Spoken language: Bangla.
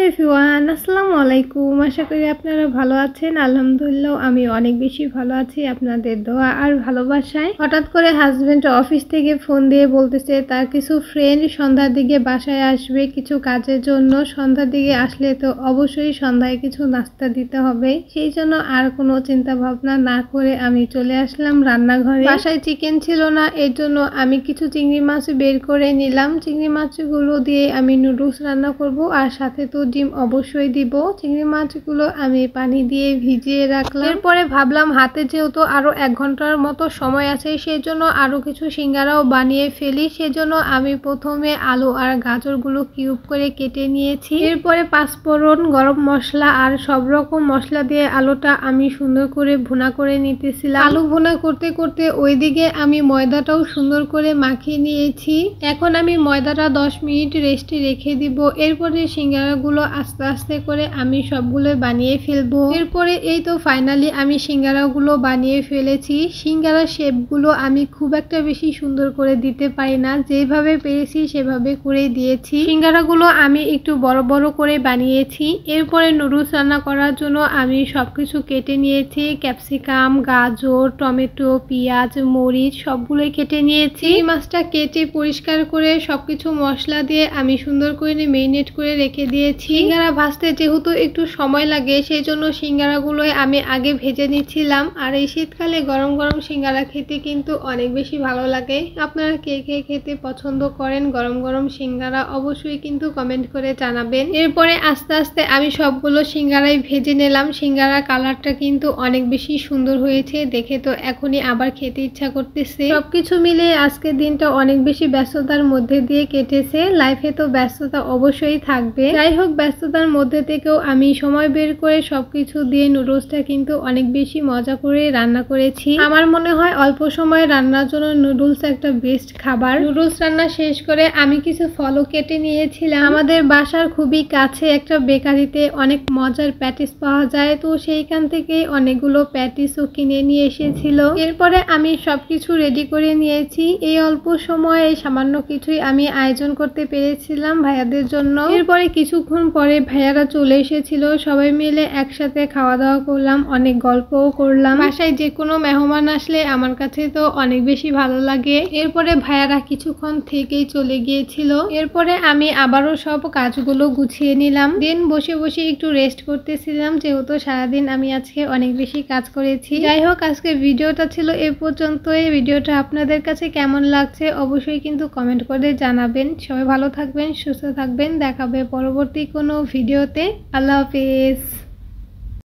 এভরিওয়ান, আসসালামু আলাইকুম। আশা করি আপনারা ভালো আছেন। আলহামদুলিল্লাহ আমি অনেক বেশি ভালো আছি আপনাদের দোয়া আর ভালোবাসায়। হঠাৎ করে হাজবেন্ড অফিস থেকে ফোন দিয়ে বলতেছে তার কিছু ফ্রেন্ড সন্ধ্যার দিকে বাসায় আসবে কিছু কাজের জন্য। সন্ধ্যার দিকে আসলে তো অবশ্যই সন্ধ্যায় কিছু নাস্তা দিতে হবে, সেই জন্য আর কোনো চিন্তা ভাবনা না করে আমি চলে আসলাম রান্নাঘরে। বাসায় চিকেন ছিল না, এর জন্য আমি কিছু চিংড়ি মাছ বের করে নিলাম। চিংড়ি মাছগুলো দিয়ে আমি নুডলস রান্না করব, আর সাথে তো ডিম অবশ্যই দিব। চিংড়ি মাছগুলো আমি পানি দিয়ে ভিজিয়ে রাখলাম। এরপরে ভাবলাম হাতে যেহেতু আরো 1 ঘন্টার মতো সময় আছে, সেই জন্য আরো কিছু সিঙ্গারাও বানিয়ে ফেলি। সেজন্য আমি প্রথমে আলু আর গাজরগুলো কিউব করে কেটে নিয়েছি। এরপরে পাঁচফোড়ন, গরম মশলা আর সব রকম মশলা দিয়ে আলুটা আমি সুন্দর করে ভুনা করে নিতেছিলাম। আলু ভুনা করতে করতে ওইদিকে আমি ময়দাটাও সুন্দর করে মাখিয়ে নিয়েছি। এখন আমি ময়দাটা 10 মিনিট রেস্টে রেখে দিব। এরপরে সিঙ্গারাগুলো আস্তে আস্তে করে আমি সবগুলো বানিয়ে ফেলবো। এরপরে এই তো ফাইনালি আমি সিঙ্গারাগুলো বানিয়ে ফেলেছি। সিঙ্গারার শেপগুলো আমি খুব একটা বেশি সুন্দর করে দিতে পারি না, যেভাবে পেরেছি সেভাবে করে দিয়েছি। সিঙ্গারাগুলো আমি একটু বড় বড় করে বানিয়েছি। এরপরে নুডলস রান্না করার জন্য আমি সবকিছু কেটে নিয়েছি। ক্যাপসিকাম, গাজর, টমেটো, পেঁয়াজ, মরিচ সবগুলোই কেটে নিয়েছি। মাছটা কেটে পরিষ্কার করে সবকিছু মশলা দিয়ে আমি সুন্দর করে মেরিনেট করে রেখে দিয়েছি। সিঙ্গারা ভাজতে যেহেতু একটু সময় লাগে, সেই জন্য সিঙ্গারাগুলো আমি আগে ভেজে নিচ্ছিলাম। আর এই শীতকালে গরম গরম সিঙ্গারা খেতে কিন্তু অনেক বেশি ভালো লাগে। আপনারা কে কে খেতে পছন্দ করেন গরম গরম সিঙ্গারা অবশ্যই কিন্তু কমেন্ট করে জানাবেন। এরপরে আস্তে আস্তে আমি সবগুলো সিঙ্গারাই ভেজে নিলাম। সিঙ্গারা কালারটা কিন্তু অনেক বেশি সুন্দর হয়েছে, দেখে তো এখনই আবার খেতে ইচ্ছা করতেছে। সবকিছু মিলে আজকের দিনটা অনেক বেশি ব্যস্ততার মধ্যে দিয়ে কেটেছে। লাইফে তো ব্যস্ততা অবশ্যই থাকবে, যাই হোক ব্যস্ততার মধ্যে থেকেও আমি সময় বের করে সবকিছু দিয়ে নুডলসটা কিন্তু অনেক বেশি মজা করে রান্না করেছি। আমার মনে হয় অল্প সময় রান্নার জন্য নুডলস একটা বেস্ট খাবার। নুডলস রান্না শেষ করে আমি কিছু ফলও কেটে নিয়েছিলাম। আমাদের বাসার খুবই কাছে একটা বেকারিতে অনেক মজার প্যাটিস পাওয়া যায়, তো সেইখান থেকে অনেকগুলো প্যাটিসও কিনে নিয়ে এসেছিল। এরপরে আমি সবকিছু রেডি করে নিয়েছি। এই অল্প সময়ে সামান্য কিছুই আমি আয়োজন করতে পেরেছিলাম ভাইয়াদের জন্য। এরপরে কিছুক্ষণ পরে ভাইয়ারা চলে এসেছিল, সবাই মিলে একসাথে খাওয়া দাওয়া করলাম, অনেক গল্পও করলাম। বাসায় যে কোনো মেহমান আসলে আমার কাছে তো অনেক বেশি ভালো লাগে। এরপরে ভাইয়ারা কিছুক্ষণ থেকেই চলে গিয়েছিল। এরপরে আমি আবারও সব কাজগুলো গুছিয়ে নিলাম। দিন বসে বসে একটু রেস্ট করতেছিলাম, যেহেতু সারাদিন আমি আজকে অনেক বেশি কাজ করেছি। যাই হোক আজকে ভিডিওটা ছিল এ পর্যন্ত। এই ভিডিওটা আপনাদের কাছে কেমন লাগছে অবশ্যই কিন্তু কমেন্ট করে জানাবেন। সবাই ভালো থাকবেন, সুস্থ থাকবেন, দেখাবে পরবর্তী কোনো ভিডিওতে। আল্লাহ হাফেজ।